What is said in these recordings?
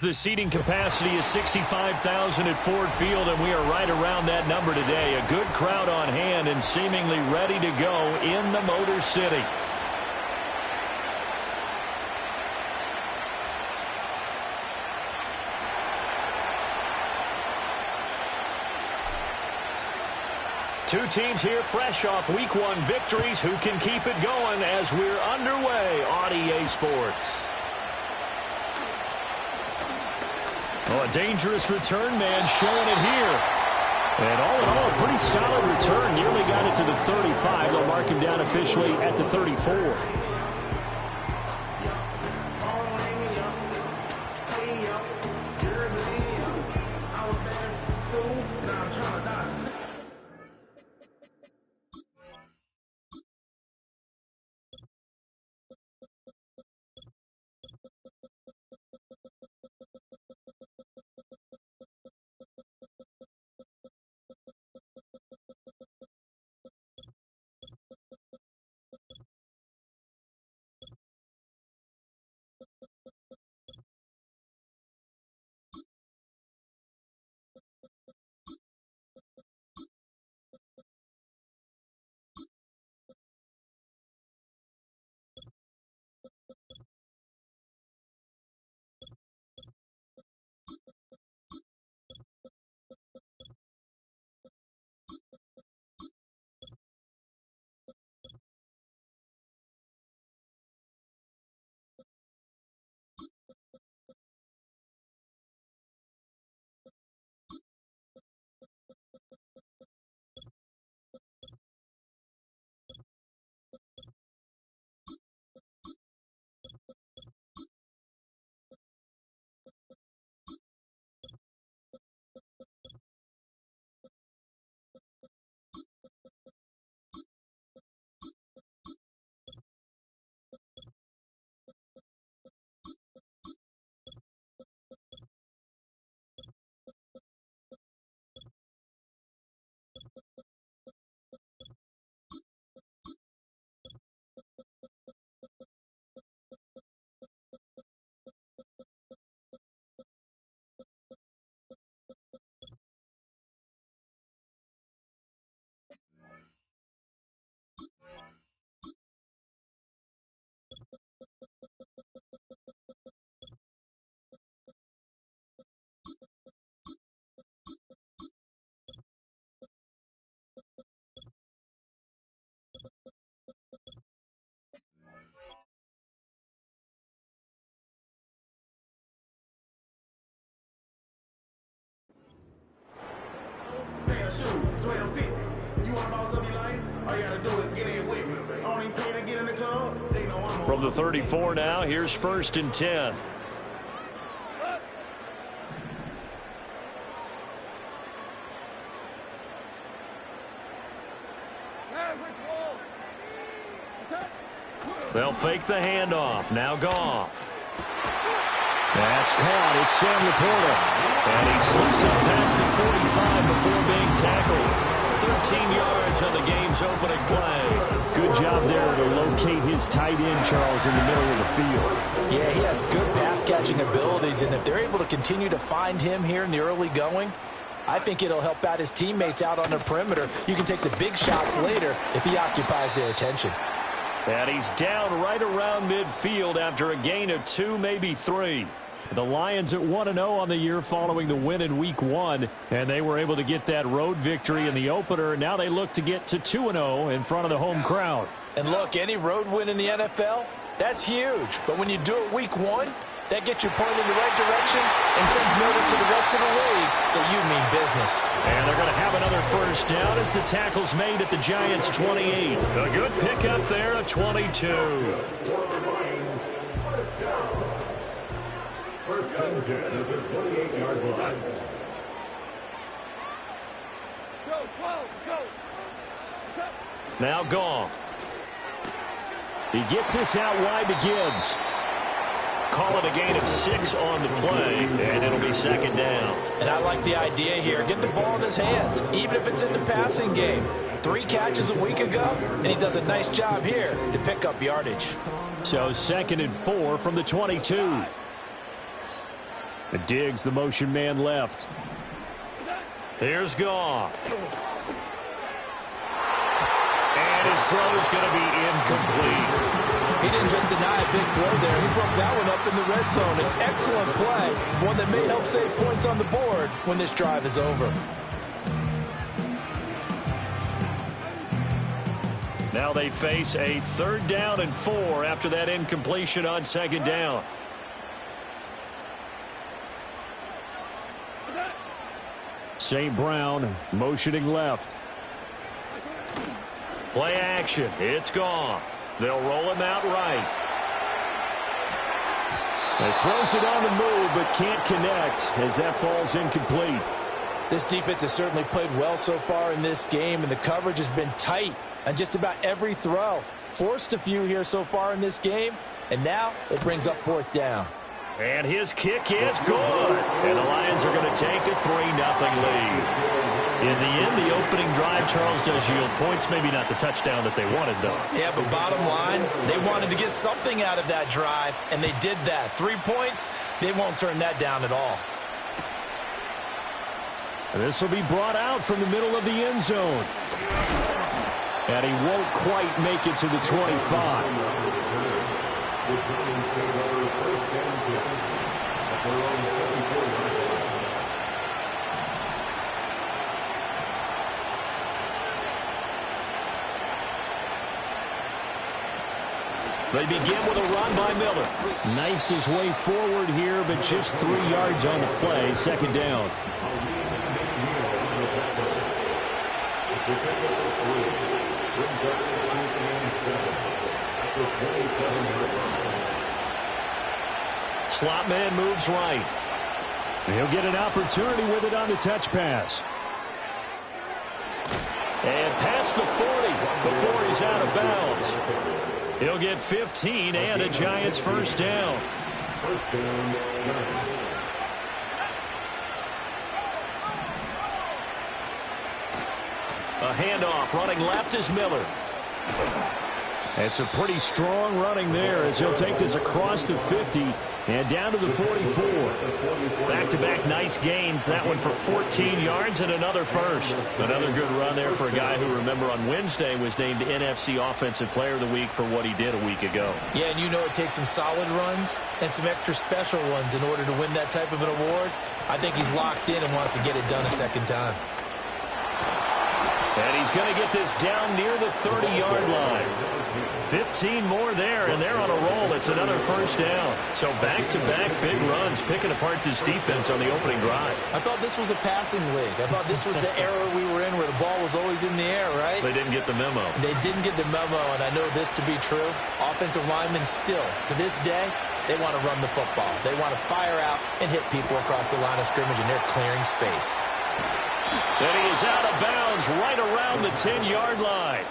The seating capacity is 65,000 at Ford Field, and we are right around that number today. A good crowd on hand and seemingly ready to go in the Motor City. Two teams here fresh off Week 1 victories who can keep it going as we're underway on EA Sports. Oh, a dangerous return man showing it here. And all in all, a pretty solid return. Nearly got it to the 35. They'll mark him down officially at the 34. From the 34 now, here's 1st and 10. They'll fake the handoff. Now Goff. That's caught. It's Sam Laporta. And he slips up past the 45 before being tackled. 13 yards on the game's opening play. Good job there to locate his tight end, Charles, in the middle of the field. Yeah, he has good pass-catching abilities, and if they're able to continue to find him here in the early going, I think it'll help out his teammates out on the perimeter. You can take the big shots later if he occupies their attention. And he's down right around midfield after a gain of 2, maybe 3. The Lions at 1-0 on the year following the win in Week 1, and they were able to get that road victory in the opener. Now they look to get to 2-0 in front of the home crowd. And look, any road win in the NFL, that's huge. But when you do it Week 1, that gets you pointed in the right direction and sends notice to the rest of the league that you mean business. And they're going to have another first down as the tackle's made at the Giants' 28. A good pickup there, a 22. First down at the 28-yard line. Now Goff. He gets this out wide to Gibbs. Call it a gain of 6 on the play, and it'll be 2nd down. And I like the idea here. Get the ball in his hands, even if it's in the passing game. 3 catches a week ago, and he does a nice job here to pick up yardage. So 2nd and 4 from the 22. Diggs, the motion man left. Here's Goff. And his throw is going to be incomplete. He didn't just deny a big throw there. He broke that one up in the red zone. An excellent play, one that may help save points on the board when this drive is over. Now they face a 3rd down and 4 after that incompletion on 2nd down. St. Brown motioning left. Play action. It's Goff. They'll roll him out right. He throws it on the move but can't connect as that falls incomplete. This defense has certainly played well so far in this game, and the coverage has been tight on just about every throw. Forced a few here so far in this game, and now it brings up 4th down. And his kick is good. And the Lions are going to take a 3-0 lead. In the end, the opening drive, Charles, does yield points. Maybe not the touchdown that they wanted, though. Yeah, but bottom line, they wanted to get something out of that drive, and they did that. 3 points, they won't turn that down at all. And this will be brought out from the middle of the end zone. And he won't quite make it to the 25. They begin with a run by Miller. Knifes his way forward here, but just 3 yards on the play. 2nd down. Slot man moves right. He'll get an opportunity with it on the touch pass. And past the 40 before he's out of bounds. He'll get 15 and a Giants 1st down. A handoff running left is Miller. It's a pretty strong running there as he'll take this across the 50 and down to the 44. Back-to-back nice gains. That one for 14 yards and another 1st. Another good run there for a guy who, remember, on Wednesday was named NFC Offensive Player of the Week for what he did a week ago. Yeah, and you know it takes some solid runs and some extra special ones in order to win that type of an award. I think he's locked in and wants to get it done a 2nd time. And he's going to get this down near the 30-yard line. 15 more there, and they're on a roll. It's another 1st down. So back-to-back big runs, picking apart this defense on the opening drive. I thought this was a passing league. I thought this was the era we were in where the ball was always in the air, right? They didn't get the memo. They didn't get the memo, and I know this to be true. Offensive linemen still, to this day, they want to run the football. They want to fire out and hit people across the line of scrimmage, and they're clearing space. And he is out of bounds right around the 10-yard line.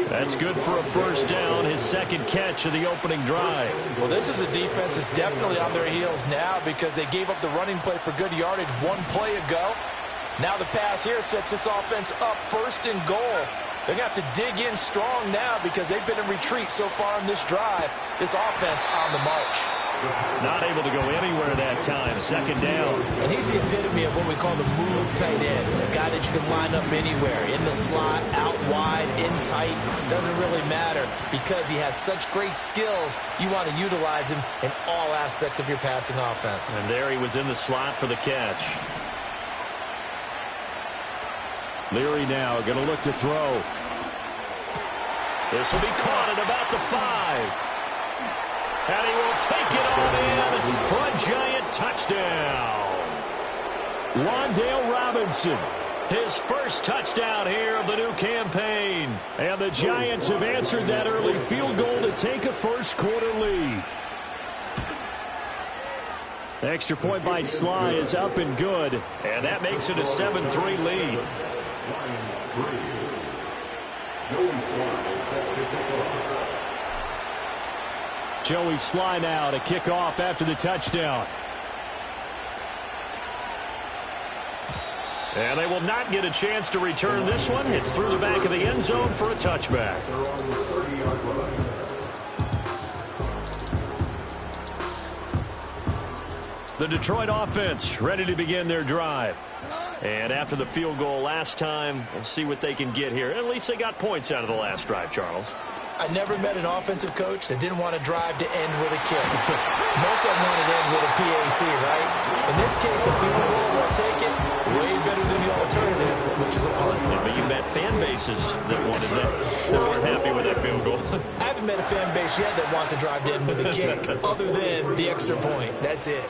That's good for a 1st down, his 2nd catch of the opening drive. Well, this is a defense that's definitely on their heels now because they gave up the running play for good yardage 1 play ago. Now the pass here sets this offense up 1st and goal. They're going to have to dig in strong now because they've been in retreat so far in this drive. This offense on the march. Not able to go anywhere that time. 2nd down. And he's the epitome of what we call the move tight end. A guy that you can line up anywhere. In the slot, out wide, in tight. Doesn't really matter because he has such great skills. You want to utilize him in all aspects of your passing offense. And there he was in the slot for the catch. Leary now going to look to throw. This will be caught at about the 5. And he will take it on in for a Giant touchdown. Wan'Dale Robinson, his 1st touchdown here of the new campaign. And the Giants have answered that early field goal to take a 1st quarter lead. The extra point by Sly is up and good. And that makes it a 7-3 lead. Joey Sly now to kick off after the touchdown. And they will not get a chance to return this one. It's through the back of the end zone for a touchback. The Detroit offense ready to begin their drive. And after the field goal last time, we'll see what they can get here. At least they got points out of the last drive, Charles. I never met an offensive coach that didn't want to drive to end with a kick. Most of them want to end with a PAT, right? In this case, a field goal, they'll take it way better than the alternative, which is a punt. Yeah, but you met fan bases that wanted that, that weren't happy with that field goal. I haven't met a fan base yet that wants to drive to end with a kick, other than the extra point. That's it.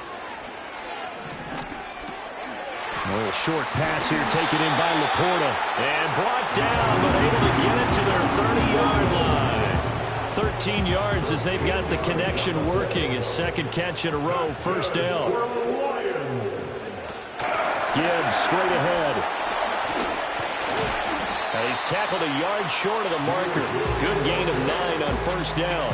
A little short pass here taken in by Laporta. And brought down, but able to get it to their 30-yard line. 13 yards as they've got the connection working. His second catch in a row, first down. Gibbs straight ahead. And he's tackled a yard short of the marker. Good gain of 9 on first down.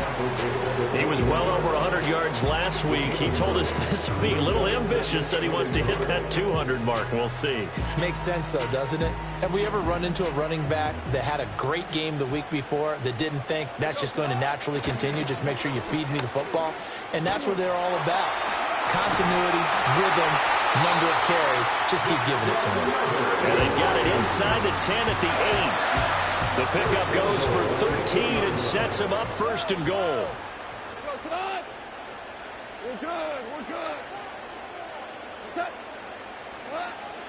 He was well over 100 yards last week. He told us this week, a little ambitious, said he wants to hit that 200 mark. We'll see. Makes sense, though, doesn't it? Have we ever run into a running back that had a great game the week before that didn't think that's just going to naturally continue? Just make sure you feed me the football. And that's what they're all about. Continuity, rhythm, number of carries. Just keep giving it to them. And they've got it inside the 10 at the 8. The pickup goes for 13 and sets him up first and goal.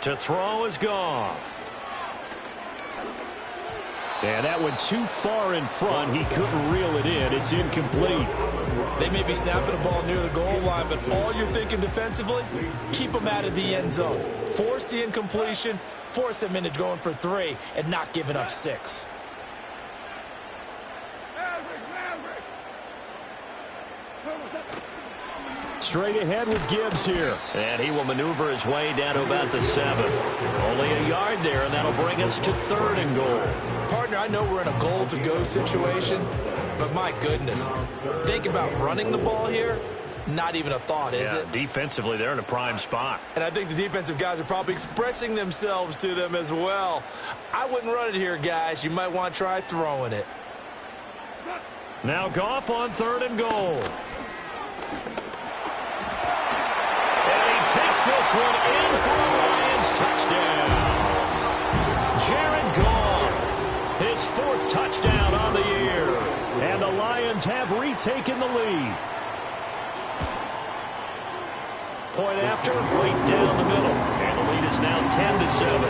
To throw is Goff. And that went too far in front. He couldn't reel it in. It's incomplete. They may be snapping the ball near the goal line, but all you're thinking defensively, keep them out of the end zone. Force the incompletion, force them into going for 3, and not giving up 6. Straight ahead with Gibbs here. And he will maneuver his way down to about the 7. Only a yard there, and that'll bring us to 3rd and goal. Partner, I know we're in a goal-to-go situation, but my goodness, think about running the ball here. Not even a thought, is it? Defensively, they're in a prime spot. And I think the defensive guys are probably expressing themselves to them as well. I wouldn't run it here, guys. You might want to try throwing it. Now Goff on 3rd and goal. Takes this one in for a Lions touchdown. Jared Goff, his 4th touchdown on the year. And the Lions have retaken the lead. Point after, right down the middle. And the lead is now 10-7.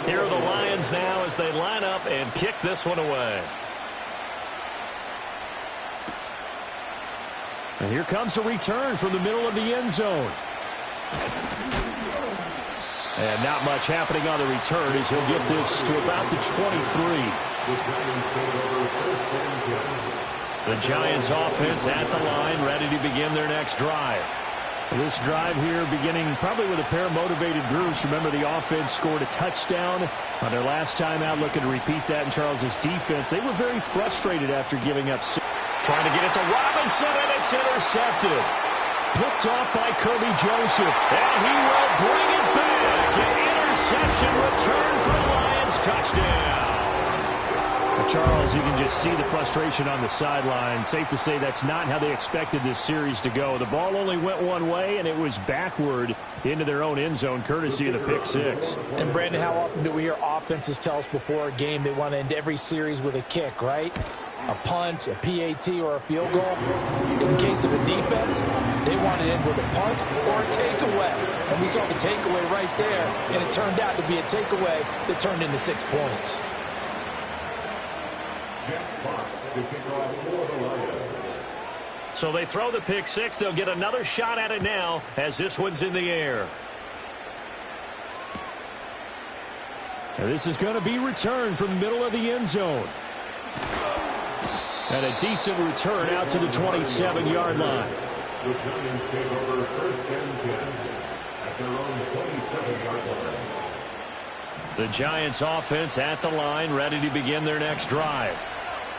Here are the Lions now as they line up and kick this one away. And here comes a return from the middle of the end zone. And not much happening on the return as he'll get this to about the 23. The Giants offense at the line, ready to begin their next drive. This drive here beginning probably with a pair of motivated groups. Remember, the offense scored a touchdown on their last time out, looking to repeat that in Charles's defense. They were very frustrated after giving up 6. Trying to get it to Robinson, and it's intercepted. Picked off by Kirby Joseph, and he will bring it back. An interception return for the Lions touchdown. Charles, you can just see the frustration on the sideline. Safe to say that's not how they expected this series to go. The ball only went one way, and it was backward into their own end zone, courtesy of the pick 6. And, Brandon, how often do we hear offenses tell us before a game they want to end every series with a kick, right? A punt, a PAT, or a field goal. In the case of a defense, they want to end with a punt or a takeaway. And we saw the takeaway right there, and it turned out to be a takeaway that turned into 6 points. So they throw the pick 6. They'll get another shot at it now as this one's in the air. And this is going to be returned from the middle of the end zone. And a decent return out to the 27-yard line. The Giants take over 1st and 10 at their own 27-yard line. The Giants offense at the line, ready to begin their next drive.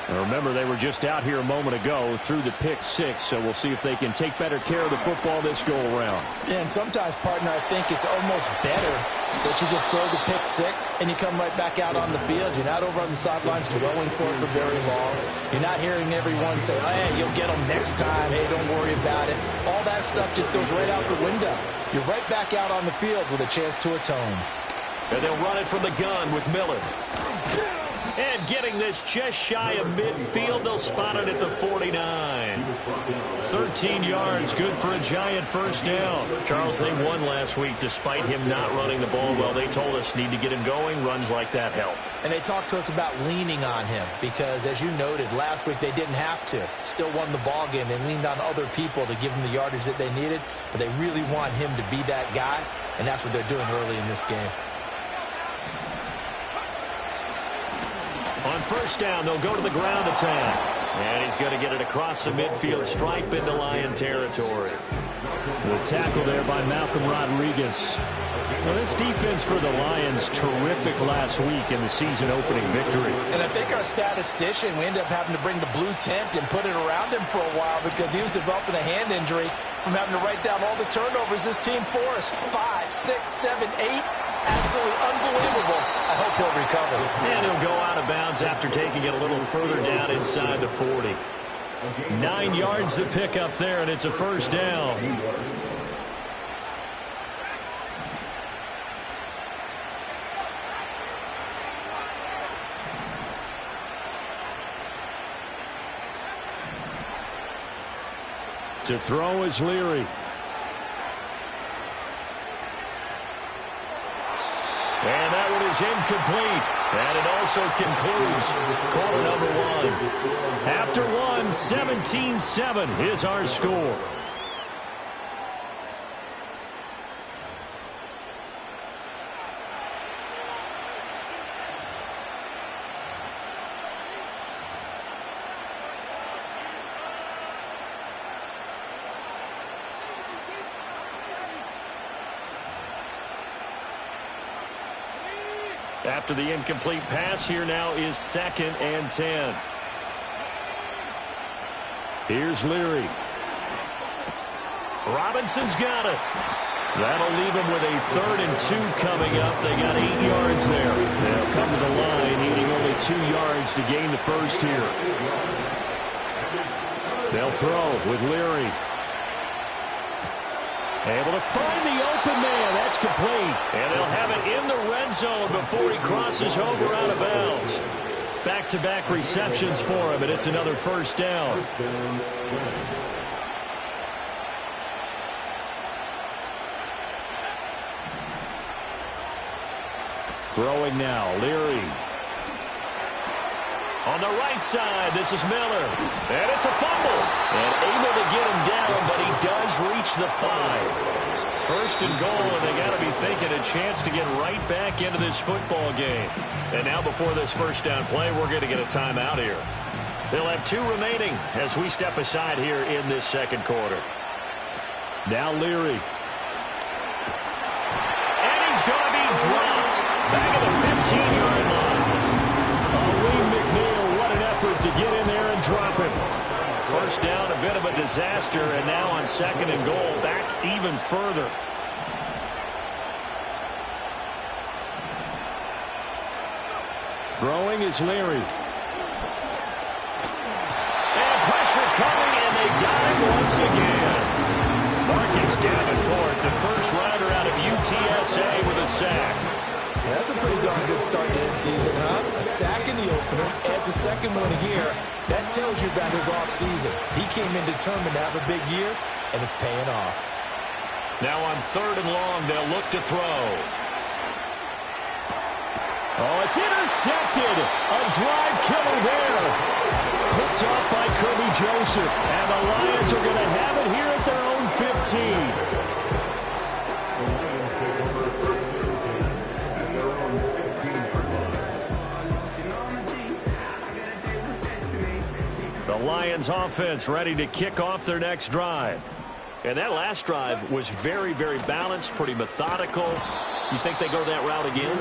And remember, they were just out here a moment ago through the pick 6, so we'll see if they can take better care of the football this go around. And sometimes, partner, I think it's almost better that you just throw the pick six and you come right back out on the field. You're not over on the sidelines dwelling for it for very long. You're not hearing everyone say, oh, hey, you'll get them next time. Hey, don't worry about it. All that stuff just goes right out the window. You're right back out on the field with a chance to atone. And they'll run it from the gun with Miller. And getting this just shy of midfield, they'll spot it at the 49. 13 yards, good for a giant first down. Charles, they won last week despite him not running the ball well. They told us need to get him going. Runs like that help. And they talked to us about leaning on him because, as you noted, last week they didn't have to. Still won the ball game. They leaned on other people to give them the yardage that they needed, but they really want him to be that guy, and that's what they're doing early in this game. On first down, they'll go to the ground attack. And he's going to get it across the midfield stripe into Lion territory. The tackle there by Malcolm Rodriguez. Well, this defense for the Lions, terrific last week in the season-opening victory. And I think our statistician, we ended up having to bring the blue tent and put it around him for a while because he was developing a hand injury from having to write down all the turnovers this team forced. 5, 6, 7, 8. Absolutely unbelievable. I hope he'll recover. And he'll go out of bounds after taking it a little further down inside the 40. 9 yards to pick up there, and it's a first down. To throw is Leary. And that one is incomplete. And it also concludes quarter number one. After one, 17-7 is our score. After the incomplete pass, here now is 2nd and 10. Here's Leary. Robinson's got it. That'll leave him with a 3rd and 2 coming up. They got 8 yards there. They'll come to the line, needing only 2 yards to gain the first here. They'll throw with Leary. Able to find the open man. That's complete. And they'll have it in the red zone before he crosses over out of bounds. Back-to-back receptions for him, and it's another first down. Throwing now, Leary. On the right side, this is Miller. And it's a fumble. And able to get him down, but he does reach the 5. 1st and goal, and they got to be thinking a chance to get right back into this football game. And now before this first down play, we're going to get a timeout here. They'll have 2 remaining as we step aside here in this second quarter. Now Leary. And he's going to be dropped. Back at the 15-yard line. Lee McNeil, what an effort to get in there and drop him. First down, a bit of a disaster, and now on 2nd and goal, back even further. Throwing is Leary. And pressure coming, and they got him once again. Marcus Davenport, the first rounder out of UTSA with a sack. Yeah, that's a pretty darn good start to his season, huh? A sack in the opener, adds a second one here. That tells you about his offseason. He came in determined to have a big year, and it's paying off. Now on 3rd and long, they'll look to throw. Oh, it's intercepted. A drive killer there. Picked off by Kirby Joseph. And the Lions are going to have it here at their own 15. The Lions offense ready to kick off their next drive. And that last drive was very, very balanced, pretty methodical. You think they go that route again?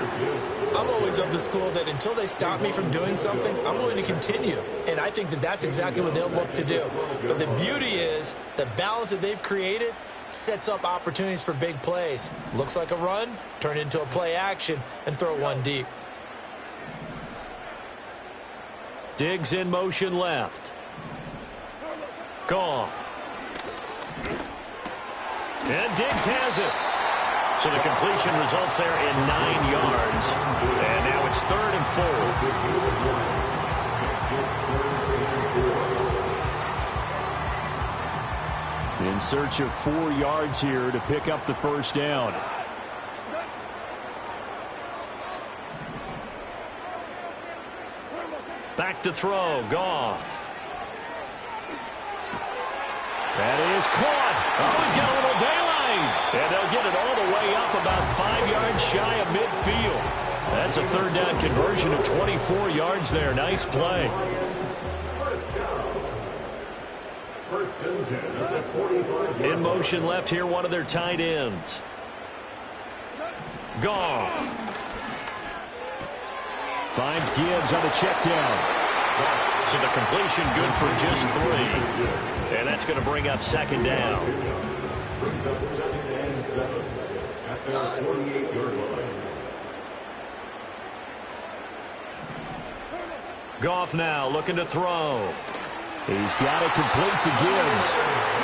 I'm always of the school that until they stop me from doing something, I'm going to continue. And I think that that's exactly what they'll look to do. But the beauty is the balance that they've created sets up opportunities for big plays. Looks like a run, turn into a play action, and throw one deep. Diggs in motion left. Goff. And Diggs has it. So the completion results there in 9 yards. And now it's 3rd and 4. In search of 4 yards here to pick up the first down. Back to throw. Goff. That is caught. Oh, he's got a little daylight. And they'll get it all the way up about 5 yards shy of midfield. That's a 3rd down conversion of 24 yards there. Nice play. In motion left here, one of their tight ends. Goff. Finds Gibbs on the check down. So the completion good for just 3. And that's going to bring up 2nd down. Brings up 2nd and 7 at their 48-yard line. Goff now looking to throw. He's got it complete to Gibbs.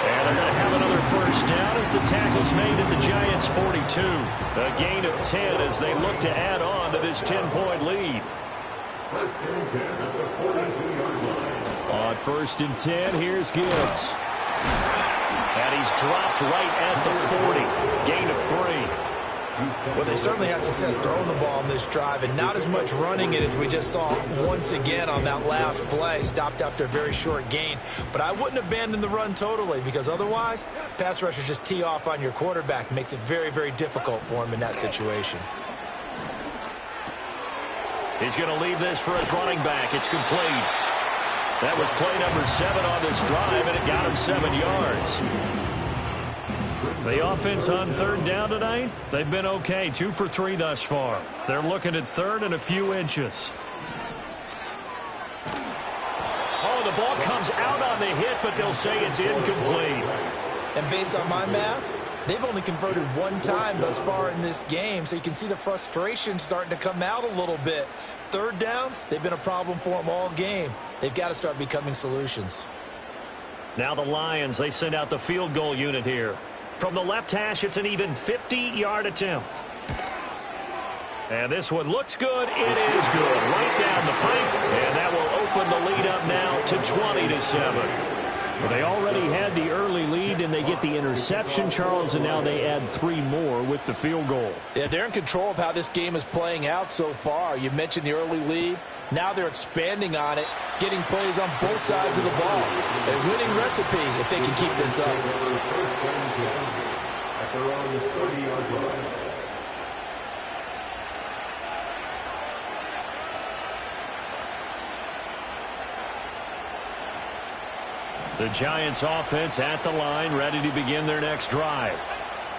And they're going to have another first down as the tackle's made at the Giants' 42. A gain of 10 as they look to add on to this 10-point lead. First and 10 at the 42-yard line. On 1st and 10, here's Gibbs. And he's dropped right at the 40. Gain of 3. Well, they certainly had success throwing the ball on this drive and not as much running it as we just saw once again on that last play. Stopped after a very short gain. But I wouldn't abandon the run totally because otherwise, pass rushers just tee off on your quarterback. Makes it very, very difficult for him in that situation. He's going to leave this for his running back. It's complete. That was play number 7 on this drive, and it got him 7 yards. The offense on 3rd down tonight, they've been okay. 2 for 3 thus far. They're looking at 3rd and a few inches. Oh, the ball comes out on the hit, but they'll say it's incomplete. And based on my math, they've only converted 1 time thus far in this game, so you can see the frustration starting to come out a little bit. 3rd downs, they've been a problem for them all game. They've got to start becoming solutions. Now the Lions, they send out the field goal unit here. From the left hash, it's an even 50-yard attempt. And this one looks good. It is good. Right down the pipe. And that will open the lead up now to 20-7. Well, they already had the early lead, and they get the interception, Charles, and now they add 3 more with the field goal. Yeah, they're in control of how this game is playing out so far. You mentioned the early lead. Now they're expanding on it, getting plays on both sides of the ball. A winning recipe if they can keep this up. At their own 30-yard line. The Giants offense at the line, ready to begin their next drive.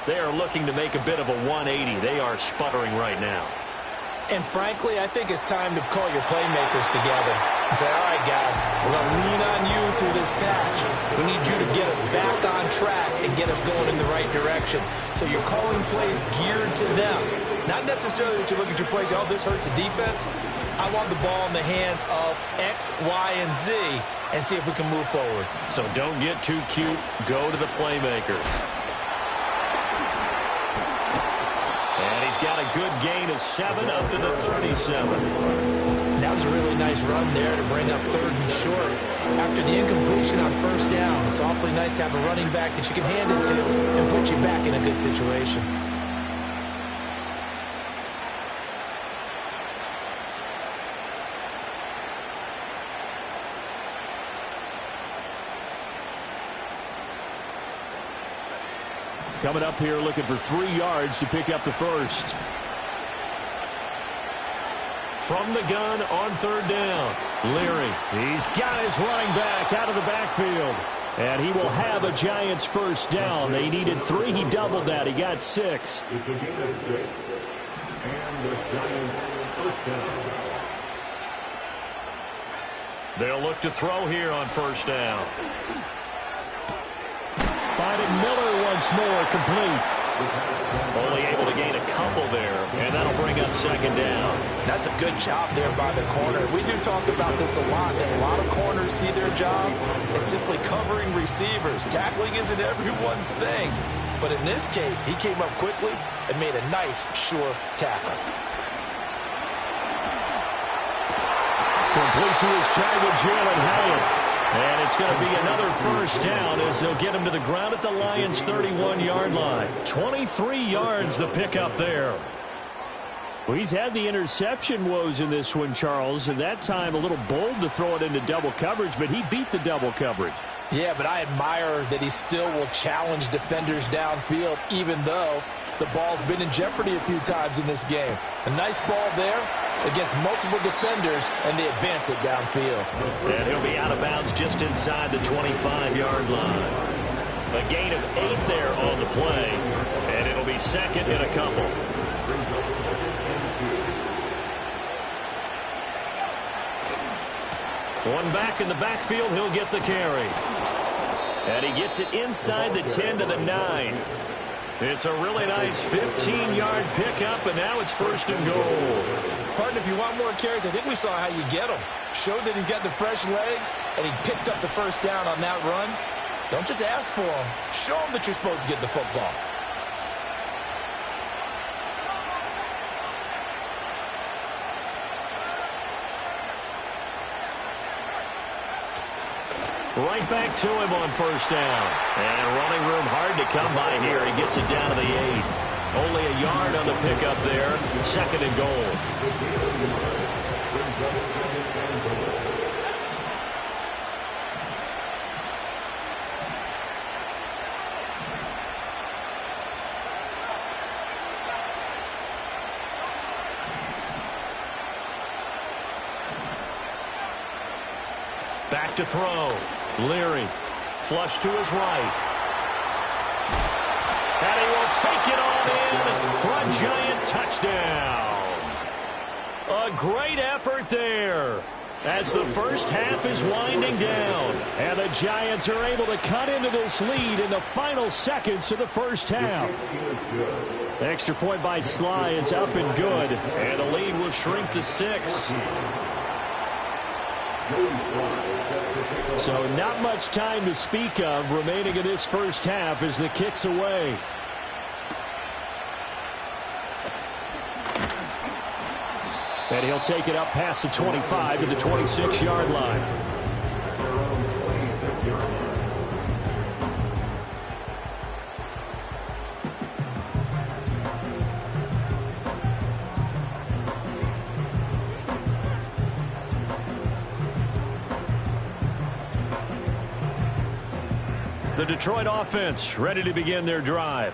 They are looking to make a bit of a 180. They are sputtering right now. And frankly, I think it's time to call your playmakers together and say, all right, guys, we're going to lean on you through this patch. We need you to get us back on track and get us going in the right direction. So you're calling plays geared to them. Not necessarily that you look at your plays, oh, this hurts the defense. I want the ball in the hands of X, Y, and Z and see if we can move forward. So don't get too cute. Go to the playmakers. And he's got a good gain of 7 up to the 37. That was a really nice run there to bring up 3rd and short. After the incompletion on 1st down, it's awfully nice to have a running back that you can hand it to and put you back in a good situation. Coming up here looking for 3 yards to pick up the first. From the gun on 3rd down. Leary, he's got his running back out of the backfield. And he will have a Giants first down. They needed 3. He doubled that. He got 6. It's a gain of 6. And the Giants first down. They'll look to throw here on 1st down. Finding Miller once more, complete. Only able to gain a couple there, and that'll bring up second down. That's a good job there by the corner. We do talk about this a lot, that a lot of corners see their job as simply covering receivers. Tackling isn't everyone's thing. But in this case, he came up quickly and made a nice, sure tackle. Complete to his target, Jalen Hyatt. And it's going to be another first down as they'll get him to the ground at the Lions' 31-yard line. 23 yards the pickup there. Well, he's had the interception woes in this one, Charles, and that time a little bold to throw it into double coverage, but he beat the double coverage. Yeah, but I admire that he still will challenge defenders downfield, even though the ball's been in jeopardy a few times in this game. A nice ball there against multiple defenders, and they advance it downfield. And he'll be out of bounds just inside the 25-yard line. A gain of 8 there on the play, and it'll be second and a couple. One back in the backfield, he'll get the carry. And he gets it inside the 10 to the 9. It's a really nice 15-yard pickup, and now it's first and goal. Partner, if you want more carries, I think we saw how you get them. Showed that he's got the fresh legs, and he picked up the first down on that run. Don't just ask for them. Show them that you're supposed to get the football. Right back to him on first down. And running room hard to come by here. He gets it down to the 8. Only a yard on the pickup there. Second and goal. Back to throw. Leary. Flush to his right. And he will take it on in for a Giant touchdown. A great effort there as the first half is winding down. And the Giants are able to cut into this lead in the final seconds of the first half. Extra point by Sly is up and good. And the lead will shrink to 6. So not much time to speak of remaining in this first half as the kick's away. And he'll take it up past the 25 to the 26-yard line. The Detroit offense ready to begin their drive.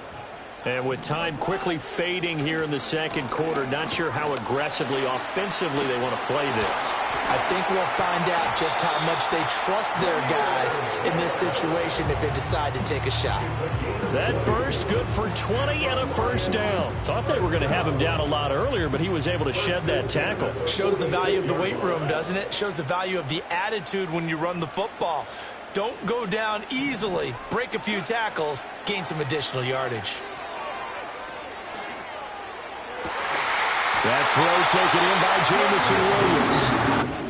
And with time quickly fading here in the second quarter, not sure how aggressively, offensively they want to play this. I think we'll find out just how much they trust their guys in this situation if they decide to take a shot. That burst good for 20 and a first down. Thought they were going to have him down a lot earlier, but he was able to shed that tackle. Shows the value of the weight room, doesn't it? Shows the value of the attitude when you run the football. Don't go down easily. Break a few tackles. Gain some additional yardage. That throw taken in by Jamison Williams.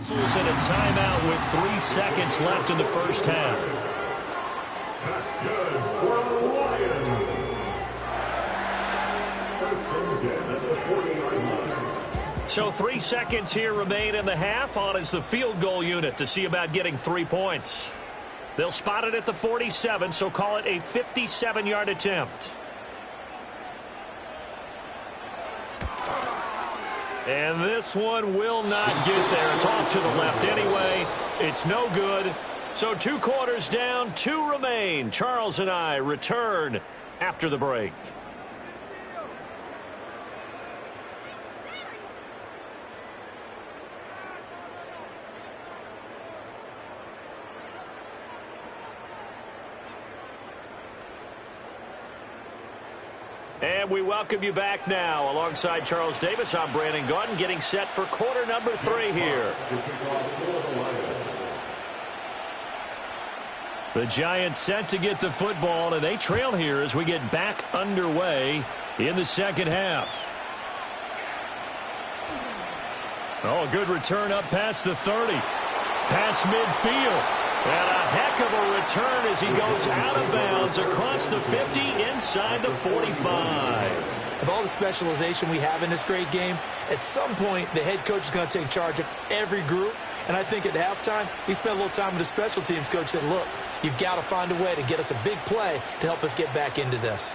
Whistles and a timeout with 3 seconds left in the first half. That's good for the Lions. First and 10 at the 40-yard line. So 3 seconds here remain in the half. On is the field goal unit to see about getting 3 points. They'll spot it at the 47, so call it a 57-yard attempt. And this one will not get there. It's off to the left anyway. It's no good. So 2 quarters down, 2 remain. Charles and I return after the break. And we welcome you back now. Alongside Charles Davis, I'm Brandon Gaudin, getting set for quarter number 3 here. The Giants set to get the football, and they trail here as we get back underway in the second half. Oh, a good return up past the 30. Past midfield. And a heck of a return as he goes out of bounds across the 50 inside the 45. With all the specialization we have in this great game, at some point the head coach is going to take charge of every group. And I think at halftime, he spent a little time with the special teams coach, said, look, you've got to find a way to get us a big play to help us get back into this.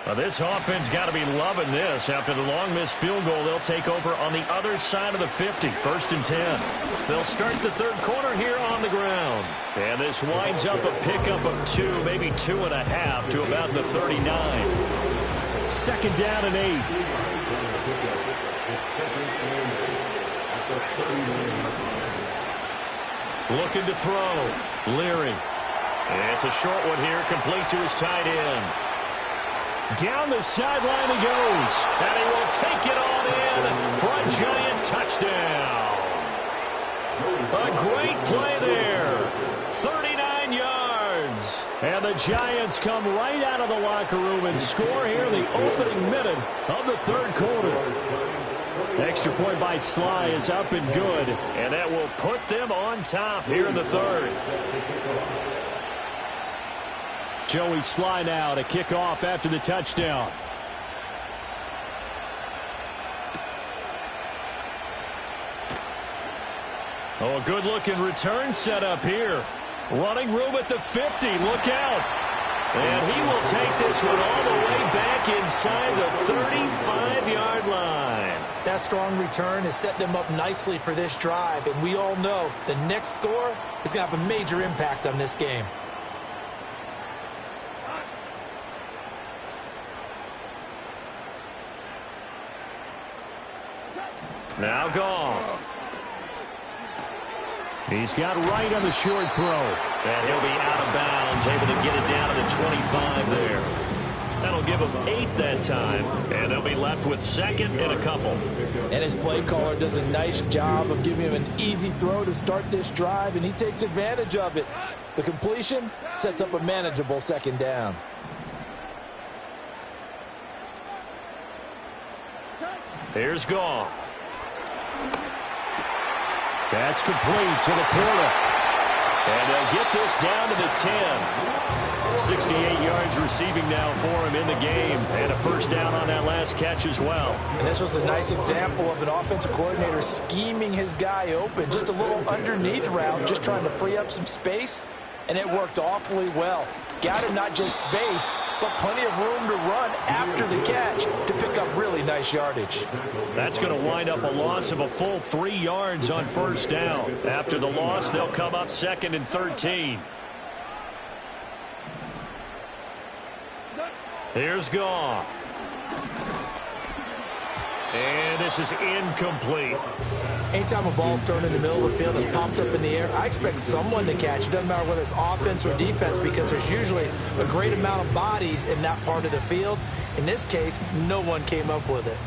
Well, this offense got to be loving this. After the long missed field goal, they'll take over on the other side of the 50, 1st and 10. They'll start the third quarter here on the ground. And this winds up a pickup of 2, maybe 2.5 to about the 39. 2nd down and 8. Looking to throw. Leary. And it's a short one here, complete to his tight end. Down the sideline he goes. And he will take it on in for a Giant touchdown. A great play there. 39 yards. And the Giants come right out of the locker room and score here in the opening minute of the third quarter. Extra point by Sly is up and good. And that will put them on top here in the third. Joey Sly now to kick off after the touchdown. Oh, a good-looking return set up here. Running room at the 50. Look out. And he will take this one all the way back inside the 35-yard line. That strong return has set them up nicely for this drive. And we all know the next score is going to have a major impact on this game. Now Goff. He's got right on the short throw. And he'll be out of bounds, able to get it down to the 25 there. That'll give him 8 that time. And they'll be left with 2nd and a couple. And his play caller does a nice job of giving him an easy throw to start this drive, and he takes advantage of it. The completion sets up a manageable 2nd down. Here's Goff. That's complete to the Porter. And they'll get this down to the 10. 68 yards receiving now for him in the game. And a first down on that last catch as well. And this was a nice example of an offensive coordinator scheming his guy open. Just a little underneath route, just trying to free up some space. And it worked awfully well. Got him not just space, but plenty of room to run after the catch to pick up really nice yardage. That's going to wind up a loss of a full 3 yards on first down. After the loss, they'll come up 2nd and 13. Here's Goff. And this is incomplete. Anytime a ball's thrown in the middle of the field, it's popped up in the air, I expect someone to catch. It doesn't matter whether it's offense or defense, because there's usually a great amount of bodies in that part of the field. In this case, no one came up with it.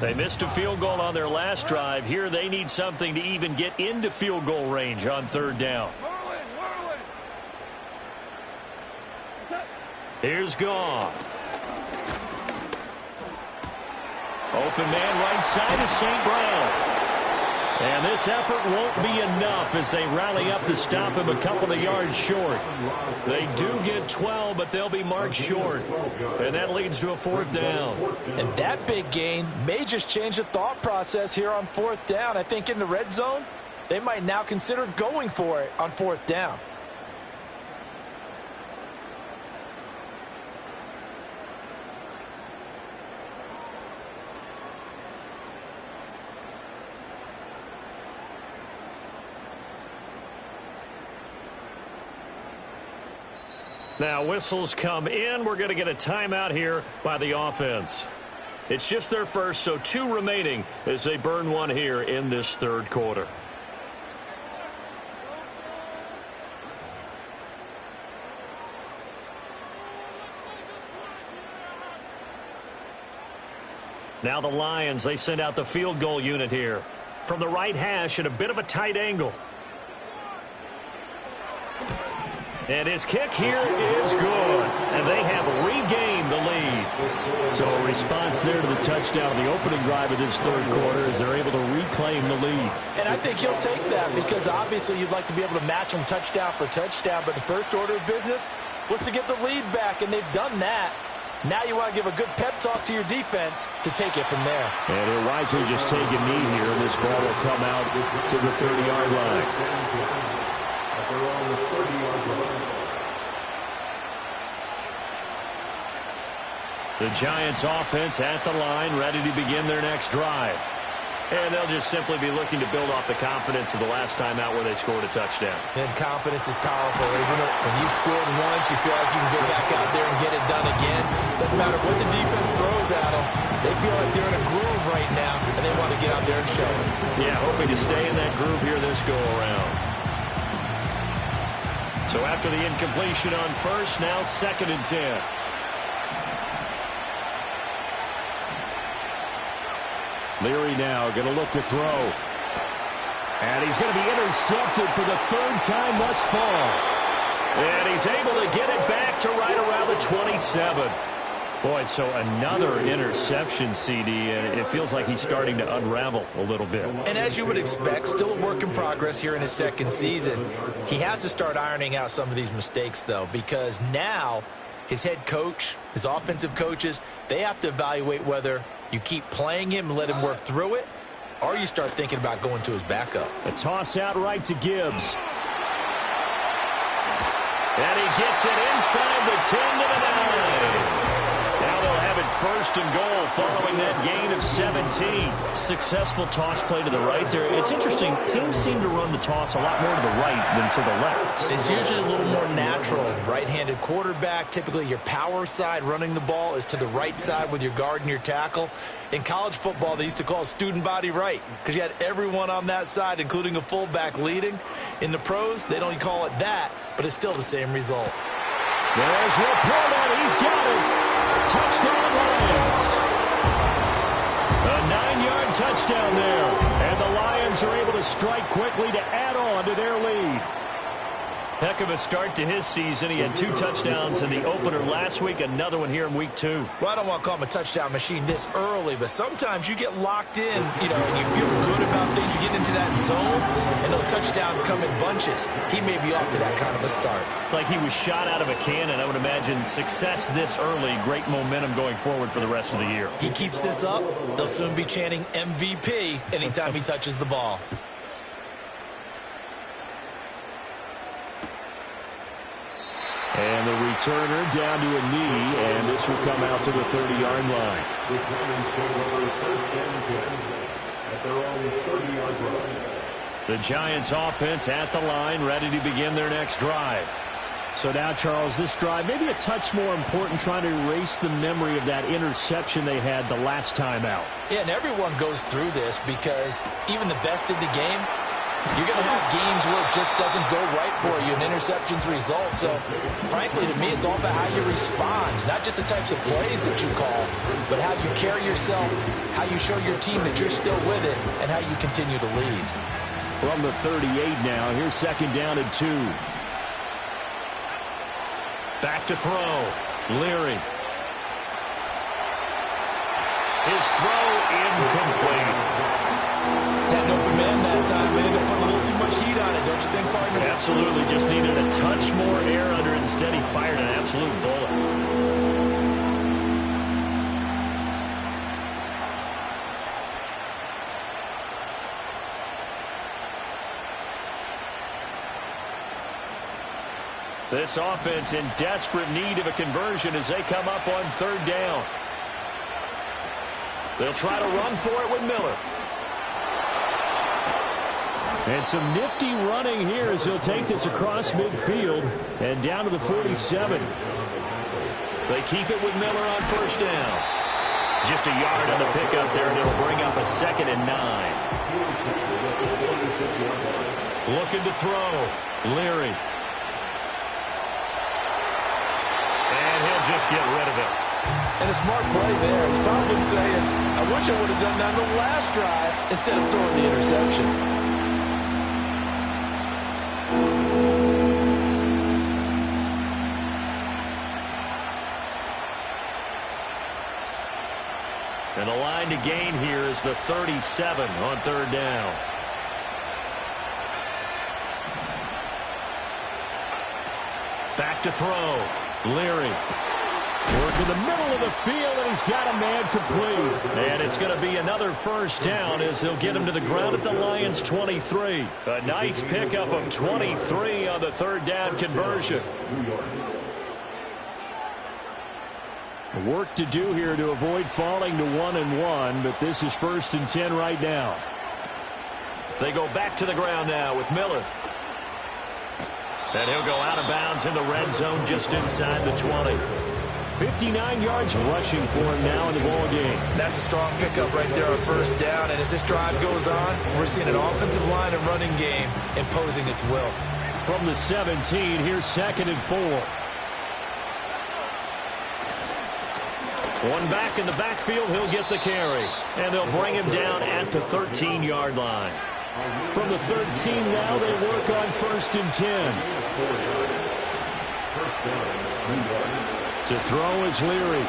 They missed a field goal on their last drive. Here they need something to even get into field goal range on 3rd down. Here's Goff. Open man right side of St. Brown. And this effort won't be enough as they rally up to stop him a couple of yards short. They do get 12, but they'll be marked short. And that leads to a 4th down. And that big gain may just change the thought process here on 4th down. I think in the red zone, they might now consider going for it on 4th down. Now whistles come in. We're going to get a timeout here by the offense. It's just their first, so 2 remaining as they burn one here in this third quarter. Now the Lions, they send out the field goal unit here. From the right hash at a bit of a tight angle. And his kick here is good. And they have regained the lead. So a response there to the touchdown, the opening drive of this third quarter, as they're able to reclaim the lead. And I think you'll take that because obviously you'd like to be able to match them touchdown for touchdown. But the first order of business was to get the lead back, and they've done that. Now you want to give a good pep talk to your defense to take it from there. And they're wisely just taking knee here, and this ball will come out to the 30-yard line. The Giants offense at the line, ready to begin their next drive. And they'll just simply be looking to build off the confidence of the last time out where they scored a touchdown. And confidence is powerful, isn't it? When you scored once, you feel like you can go back out there and get it done again. Doesn't matter what the defense throws at them. They feel like they're in a groove right now, and they want to get out there and show it. Yeah, hoping to stay in that groove here this go-around. So after the incompletion on first, now 2nd and 10. Leary now going to look to throw. And he's going to be intercepted for the 3rd time thus far. And he's able to get it back to right around the 27. Boy, so another interception, CD, and it feels like he's starting to unravel a little bit. And as you would expect, still a work in progress here in his 2nd season. He has to start ironing out some of these mistakes, though, because now his head coach, his offensive coaches, they have to evaluate whether you keep playing him and let him work through it, or you start thinking about going to his backup. A toss out right to Gibbs. And he gets it inside the 10 to the 9. Now they'll have it 1st and goal following that gain of 17. Successful toss play to the right there. It's interesting. Teams seem to run the toss a lot more to the right than to the left. It's usually a little more natural. Right-handed quarterback, typically your power side running the ball is to the right side with your guard and your tackle. In college football, they used to call it student body right because you had everyone on that side, including a fullback leading. In the pros, they don't call it that, but it's still the same result. There's Laporta. He's got it. Touchdown Lions. A 9-yard touchdown there. And the Lions are able to strike quickly to add on to their lead. Heck of a start to his season. He had 2 touchdowns in the opener last week, another one here in week 2. Well, I don't want to call him a touchdown machine this early, but sometimes you get locked in, and you feel good about things. You get into that zone, and those touchdowns come in bunches. He may be off to that kind of a start. It's like he was shot out of a cannon. I would imagine success this early, great momentum going forward for the rest of the year. He keeps this up, they'll soon be chanting MVP anytime he touches the ball. And the returner down to a knee, and this will come out to the 30-yard line. The Giants take over 1st and 10 at their own 30-yard line. The Giants offense at the line, ready to begin their next drive. So now, Charles, this drive maybe a touch more important, trying to erase the memory of that interception they had the last time out. Yeah, and everyone goes through this because even the best in the game, you're going to have games where it just doesn't go right for you, and interceptions result. So, frankly, to me, it's all about how you respond, not just the types of plays that you call, but how you carry yourself, how you show your team that you're still with it, and how you continue to lead. From the 38 now, here's 2nd down and 2. Back to throw. Leary. His throw incomplete. Had an open man that time. They ended up putting a little too much heat on it, don't you think, partner? Absolutely. Just needed a touch more air under it. Instead, he fired an absolute bullet. This offense in desperate need of a conversion as they come up on 3rd down. They'll try to run for it with Miller. And some nifty running here as he'll take this across midfield and down to the 47. They keep it with Miller on 1st down. Just a yard on the pickup there, and it'll bring up a 2nd and 9. Looking to throw. Leary. And he'll just get rid of it. And a smart play there. He's probably saying, I wish I would have done that on the last drive instead of throwing the interception. And the line to gain here is the 37 on third down. Back to throw. Leary. Work in the middle of the field, and he's got a man complete. And it's going to be another first down as they'll get him to the ground at the Lions' 23. A nice pickup of 23 on the third down conversion. Work to do here to avoid falling to 1-1, but this is 1st and 10 right now. They go back to the ground now with Miller. And he'll go out of bounds in the red zone just inside the 20. 59 yards rushing for him now in the ball game. That's a strong pickup right there on first down. And as this drive goes on, we're seeing an offensive line and running game imposing its will. From the 17, here's 2nd and 4. One back in the backfield, he'll get the carry. And they'll bring him down at the 13-yard line. From the 13 now, they work on 1st and 10. To throw is Leary.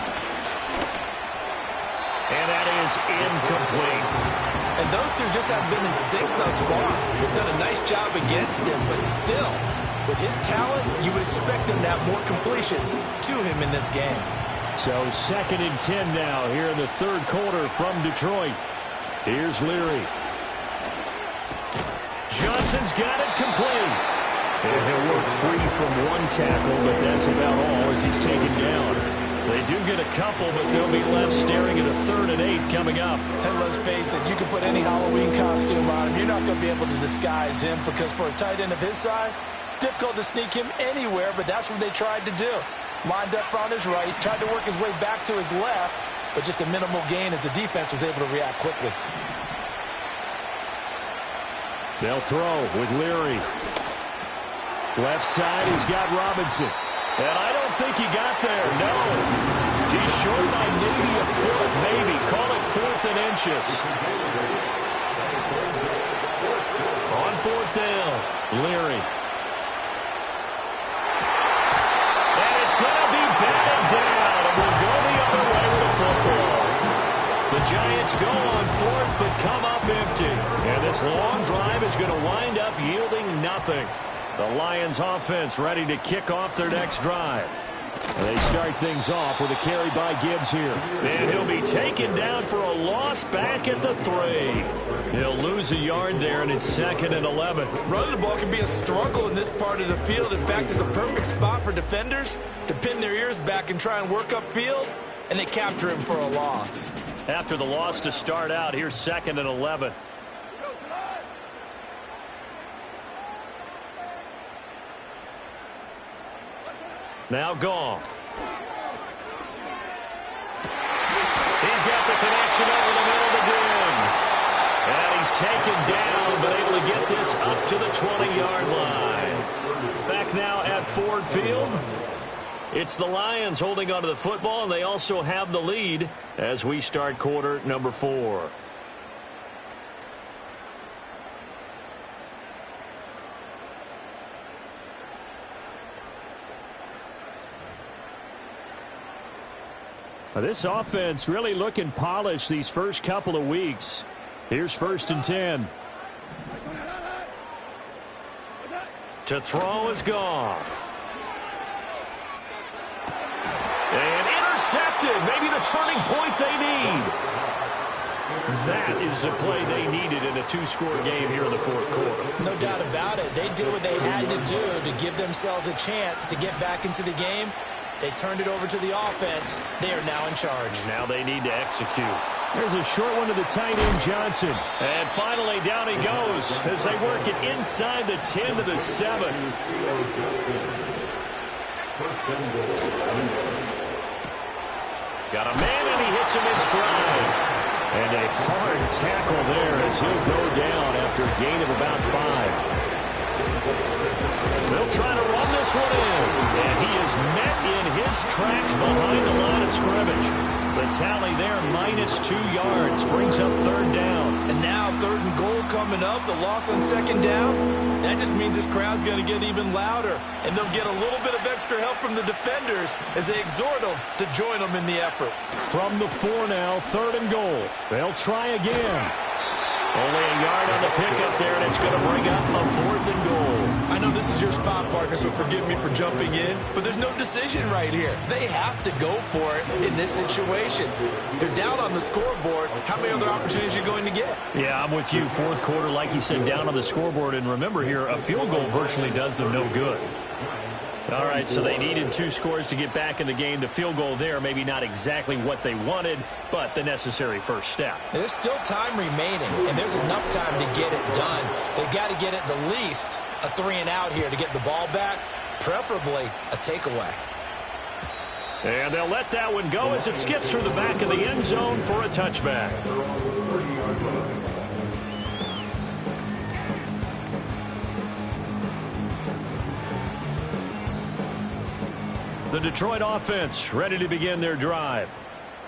And that is incomplete. And those two just haven't been in sync thus far. They've done a nice job against him, but still, with his talent, you would expect them to have more completions to him in this game. So 2nd and 10 now here in the third quarter from Detroit. Here's Leary. Johnson's got it complete. And he'll work free from one tackle, but that's about all as he's taken down. They do get a couple, but they'll be left staring at a 3rd and 8 coming up. And let's face it, you can put any Halloween costume on him. You're not going to be able to disguise him because for a tight end of his size, difficult to sneak him anywhere, but that's what they tried to do. Lined up on his right, tried to work his way back to his left, but just a minimal gain as the defense was able to react quickly. They'll throw with Leary. Left side, he's got Robinson. And I don't think he got there, no. He's short by maybe a foot, maybe. Call it 4th and inches. On 4th down, Leary. And it's going to be batted down, and we'll go the other way with the football. The Giants go on 4th, but come up empty. And this long drive is going to wind up yielding nothing. The Lions offense ready to kick off their next drive. And they start things off with a carry by Gibbs here. And he'll be taken down for a loss back at the 3. He'll lose a yard there, and it's 2nd and 11. Running the ball can be a struggle in this part of the field. In fact, it's a perfect spot for defenders to pin their ears back and try and work upfield, and they capture him for a loss. After the loss to start out, here's 2nd and 11. Now Goff. He's got the connection over the middle to Diggs. And he's taken down, but able to get this up to the 20-yard line. Back now at Ford Field. It's the Lions holding onto the football, and they also have the lead as we start quarter number 4. This offense really looking polished these first couple of weeks. Here's 1st and 10. To throw is Goff. And intercepted. Maybe the turning point they need. That is the play they needed in a 2-score game here in the 4th quarter. No doubt about it. They did what they had to do to give themselves a chance to get back into the game. They turned it over to the offense. They are now in charge. Now they need to execute. There's a short one to the tight end, Johnson. And finally down he goes as they work it inside the 10 to the 7. Got a man and he hits him in stride. And a hard tackle there as he'll go down after a gain of about 5. They'll try to run this one in. And he is met in his tracks behind the line of scrimmage. The tally there, -2 yards, brings up third down. And now 3rd and goal coming up, the loss on 2nd down. That just means this crowd's going to get even louder. And they'll get a little bit of extra help from the defenders as they exhort them to join them in the effort. From the 4 now, 3rd and goal. They'll try again. Only a yard on the pickup there, and it's going to bring up a 4th and goal. I know this is your spot, partner, so forgive me for jumping in, but there's no decision right here. They have to go for it in this situation. They're down on the scoreboard. How many other opportunities are you going to get? Yeah, I'm with you. 4th quarter, like you said, down on the scoreboard. And remember here, a field goal virtually does them no good. All right, so they needed 2 scores to get back in the game. The field goal there, maybe not exactly what they wanted, but the necessary first step. There's still time remaining, and there's enough time to get it done. They've got to get at the least a 3 and out here to get the ball back, preferably a takeaway. And they'll let that one go as it skips through the back of the end zone for a touchback. The Detroit offense ready to begin their drive.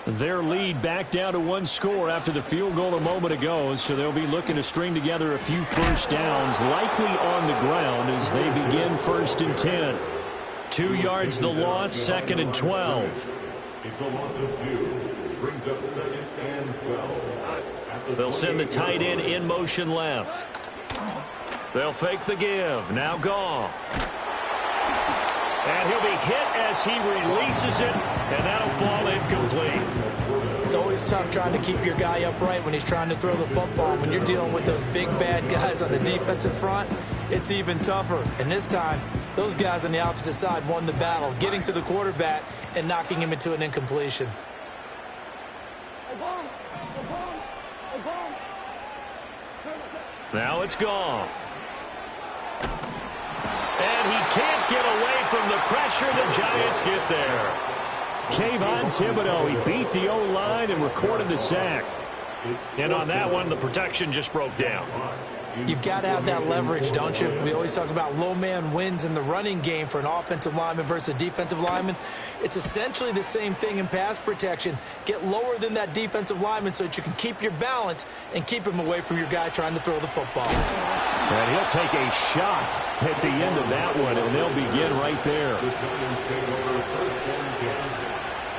Their lead back down to 1 score after the field goal a moment ago, so they'll be looking to string together a few first downs, likely on the ground as they begin 1st and 10. 2 yards the loss, 2nd and 12. It's a loss of 2. Brings up 2nd and 12. They'll send the tight end in motion left. They'll fake the give. Now Goff. And he'll be hit as he releases it, and that'll fall incomplete. It's always tough trying to keep your guy upright when he's trying to throw the football. When you're dealing with those big, bad guys on the defensive front, it's even tougher. And this time, those guys on the opposite side won the battle, getting to the quarterback and knocking him into an incompletion. Now it's Goff. And he can't get away from the pressure. The Giants get there. Kayvon Thibodeaux, he beat the O-line and recorded the sack. And on that one, the protection just broke down. You've got to have that leverage, don't you? We always talk about low man wins in the running game for an offensive lineman versus a defensive lineman. It's essentially the same thing in pass protection. Get lower than that defensive lineman so that you can keep your balance and keep him away from your guy trying to throw the football. And he'll take a shot at the end of that one, and they'll begin right there. The Giants take over 1st and 10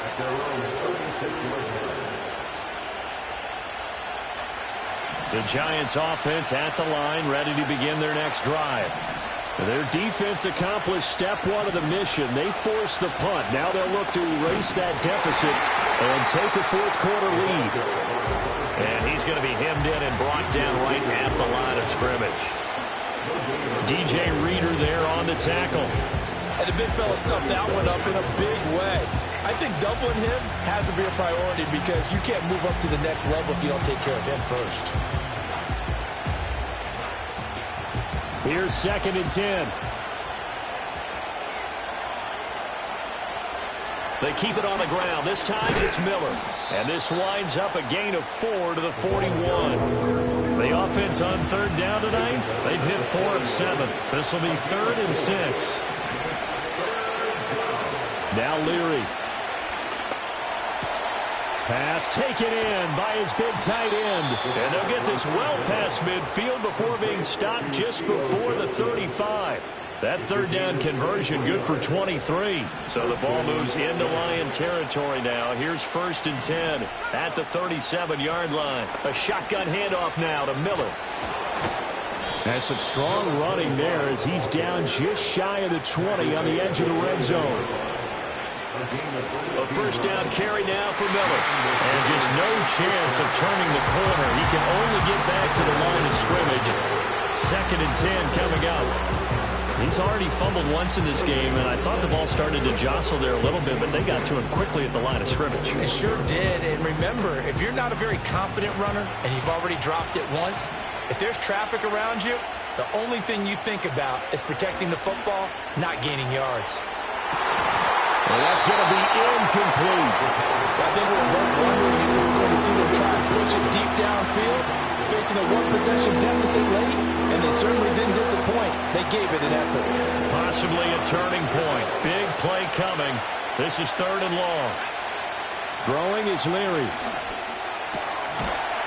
at their own 36-yard line. The Giants offense at the line, ready to begin their next drive. Their defense accomplished step 1 of the mission. They forced the punt. Now they'll look to erase that deficit and take a 4th quarter lead. And he's going to be hemmed in and brought down right at the line of scrimmage. DJ Reader there on the tackle. And the big fella stuffed that one up in a big way. I think doubling him has to be a priority because you can't move up to the next level if you don't take care of him first. Here's 2nd and 10. They keep it on the ground. This time it's Miller. And this winds up a gain of 4 to the 41. The offense on 3rd down tonight, they've hit 4 of 7. This will be 3rd and 6. Now Leary. Pass taken in by his big tight end. And they'll get this well past midfield before being stopped just before the 35. That 3rd down conversion good for 23. So the ball moves into Lion territory now. Here's 1st and 10 at the 37-yard line. A shotgun handoff now to Miller. That's some strong running there as he's down just shy of the 20 on the edge of the red zone. A 1st down carry now for Miller. And just no chance of turning the corner. He can only get back to the line of scrimmage. 2nd and 10 coming up. He's already fumbled once in this game, and I thought the ball started to jostle there a little bit, but they got to him quickly at the line of scrimmage. They sure did. And remember, if you're not a very confident runner and you've already dropped it once, if there's traffic around you, the only thing you think about is protecting the football, not gaining yards. Well, that's going to be incomplete. I think we were both wondering if we were going to see them try and push it deep downfield. facing a one-possession deficit late, and they certainly didn't disappoint. They gave it an effort. Possibly a turning point. Big play coming. This is 3rd and long. Throwing is Leary.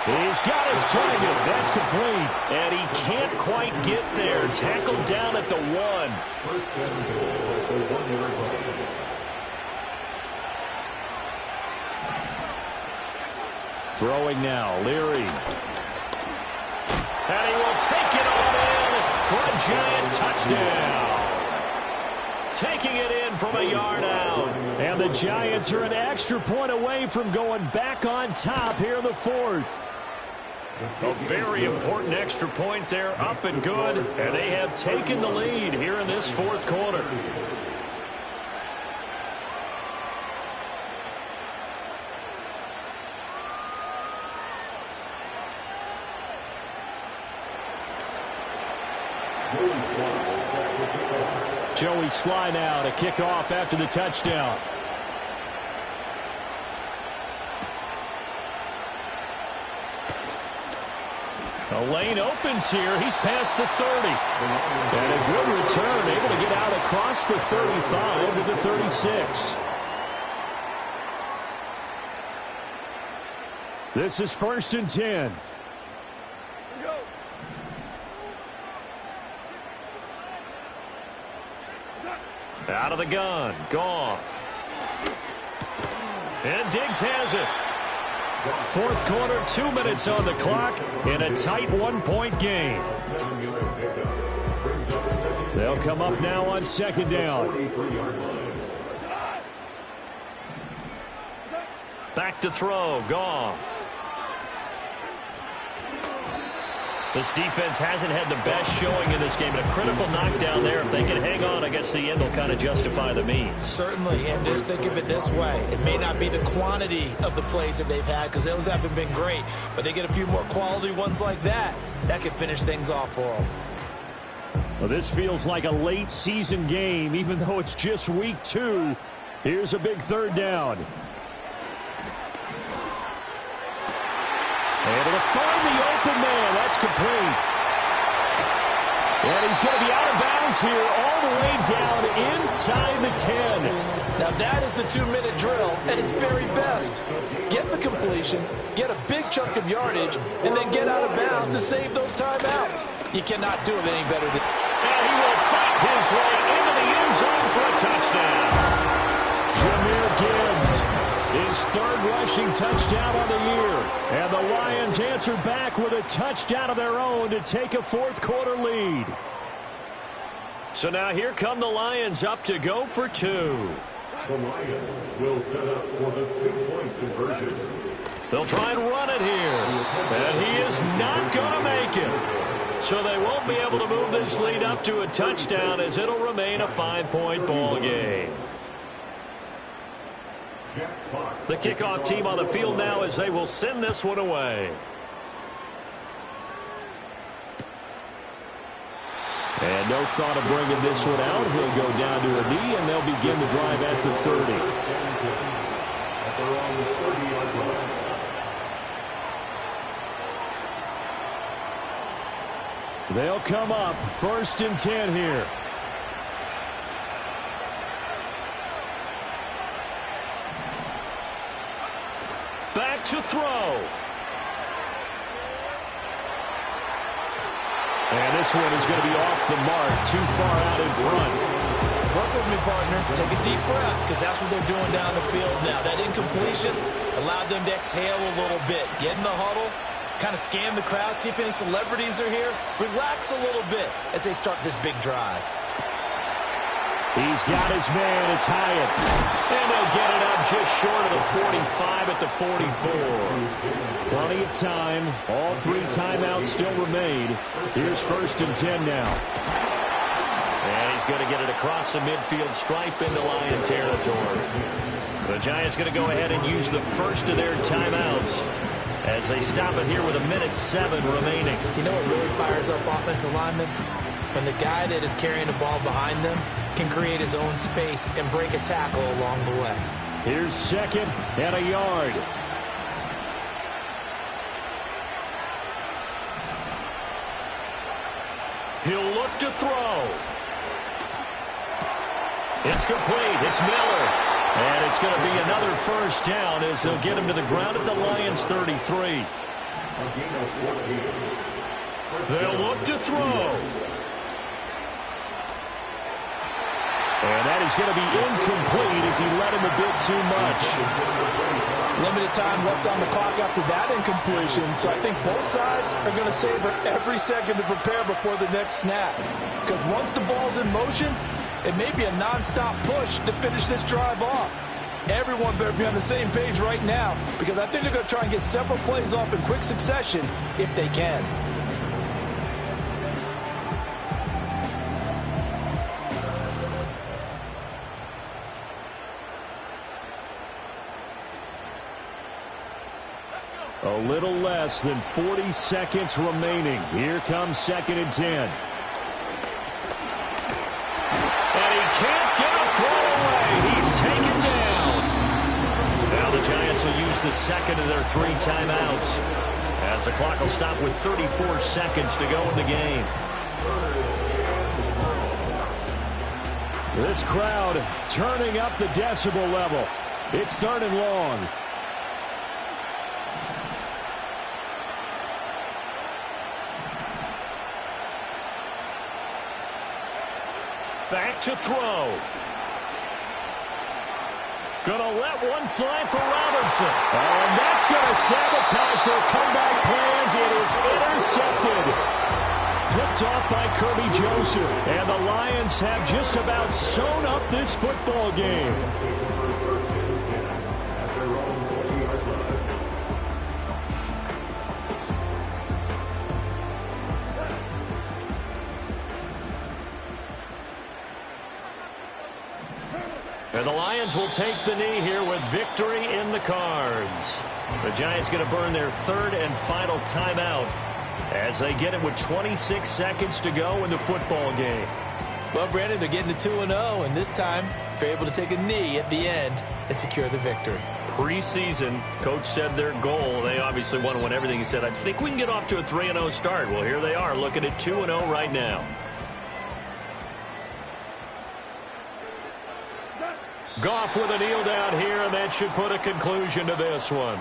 He's got his target. That's complete. And he can't quite get there. Tackled down at the 1. First and goal at the 1-yard line. Throwing now, Leary. And he will take it on in for a Giant touchdown. Taking it in from a yard out. And the Giants are an extra point away from going back on top here in the 4th. A very important extra point there, up and good. And they have taken the lead here in this 4th quarter. Joey Sly now to kick off after the touchdown. A lane opens here. He's past the 30. And a good return, able to get out across the 35 to the 36. This is 1st and 10. Out of the gun, Goff. And Diggs has it. 4th quarter, 2 minutes on the clock in a tight 1-point game. They'll come up now on 2nd down. Back to throw, Goff. This defense hasn't had the best showing in this game, and a critical knockdown there. If they can hang on, I guess the end will kind of justify the means. Certainly, and just think of it this way. It may not be the quantity of the plays that they've had, because those haven't been great, but they get a few more quality ones like that. That could finish things off for them. Well, this feels like a late season game, even though it's just week 2. Here's a big 3rd down. Able to find the open man. That's complete. And he's going to be out of bounds here all the way down inside the 10. Now that is the 2-minute drill at its very best. Get the completion, get a big chunk of yardage, and then get out of bounds to save those timeouts. You cannot do it any better than... And he will fight his way into the end zone for a touchdown. Jahmyr Gibbs, his 3rd rushing touchdown on the year. And the Lions answer back with a touchdown of their own to take a 4th quarter lead. So now here come the Lions up to go for 2. The Lions will set up for the 2-point conversion. They'll try and run it here. And he is not going to make it. So they won't be able to move this lead up to a touchdown, as it'll remain a 5-point ball game. The kickoff team on the field now as they will send this one away. And no thought of bringing this one out. He'll go down to a knee, and they'll begin the drive at the 30. They'll come up 1st and 10 here. Back to throw. And this one is going to be off the mark, too far out in front. Work with me, partner. Take a deep breath, because that's what they're doing down the field now. That incompletion allowed them to exhale a little bit. Get in the huddle, kind of scan the crowd, see if any celebrities are here. Relax a little bit as they start this big drive. He's got his man. It's Hyatt. And they'll get it up just short of the 45 at the 44. Plenty of time. All 3 timeouts still remain. Here's 1st and 10 now. And he's going to get it across the midfield stripe into Lion territory. The Giants going to go ahead and use the first of their timeouts as they stop it here with 1:07 remaining. You know what really fires up offensive linemen? When the guy that is carrying the ball behind them can create his own space and break a tackle along the way. Here's 2nd and a yard. to throw. It's complete. It's Miller. And it's going to be another first down as they'll get him to the ground at the Lions' 33. They'll look to throw. And that is going to be incomplete as he led him a bit too much. Limited time left on the clock after that incompletion, so I think both sides are going to savor every second to prepare before the next snap. Because once the ball's in motion, it may be a non-stop push to finish this drive off. Everyone better be on the same page right now, because I think they're going to try and get several plays off in quick succession if they can. A little less than 40 seconds remaining. Here comes 2nd and 10. And he can't get a throw away. He's taken down. Now the Giants will use the second of their 3 timeouts, as the clock will stop with 34 seconds to go in the game. This crowd turning up the decibel level. It's third and long. Back to throw. Gonna let one fly for Robinson. And that's gonna sabotage their comeback plans. It is intercepted. Picked off by Kirby Joseph. And the Lions have just about sewn up this football game. And the Lions will take the knee here with victory in the cards. The Giants going to burn their 3rd and final timeout as they get it with 26 seconds to go in the football game. Well, Brandon, they're getting to 2-0, and this time they're able to take a knee at the end and secure the victory. Preseason, coach said their goal, they obviously want to win everything. He said, I think we can get off to a 3-0 start. Well, here they are looking at 2-0 right now. Goff with a kneel down here, and that should put a conclusion to this one.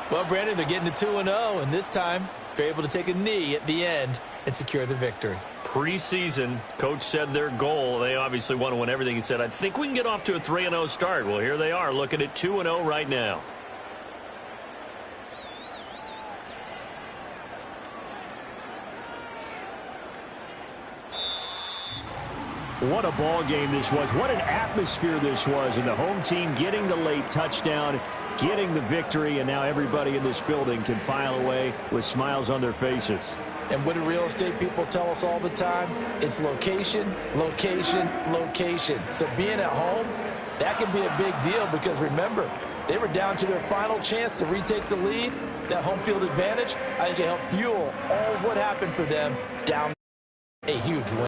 Well, Brandon, they're getting to 2-0, and this time they're able to take a knee at the end and secure the victory. Preseason, coach said their goal, they obviously want to win everything. He said, I think we can get off to a 3-0 start. Well, here they are looking at 2-0 right now. What a ball game this was. What an atmosphere this was. And the home team getting the late touchdown, getting the victory, and now everybody in this building can file away with smiles on their faces. And what do real estate people tell us all the time? It's location, location, location. So being at home, that can be a big deal because, remember, they were down to their final chance to retake the lead. That home field advantage, I think it helped fuel all of what happened for them down a huge win.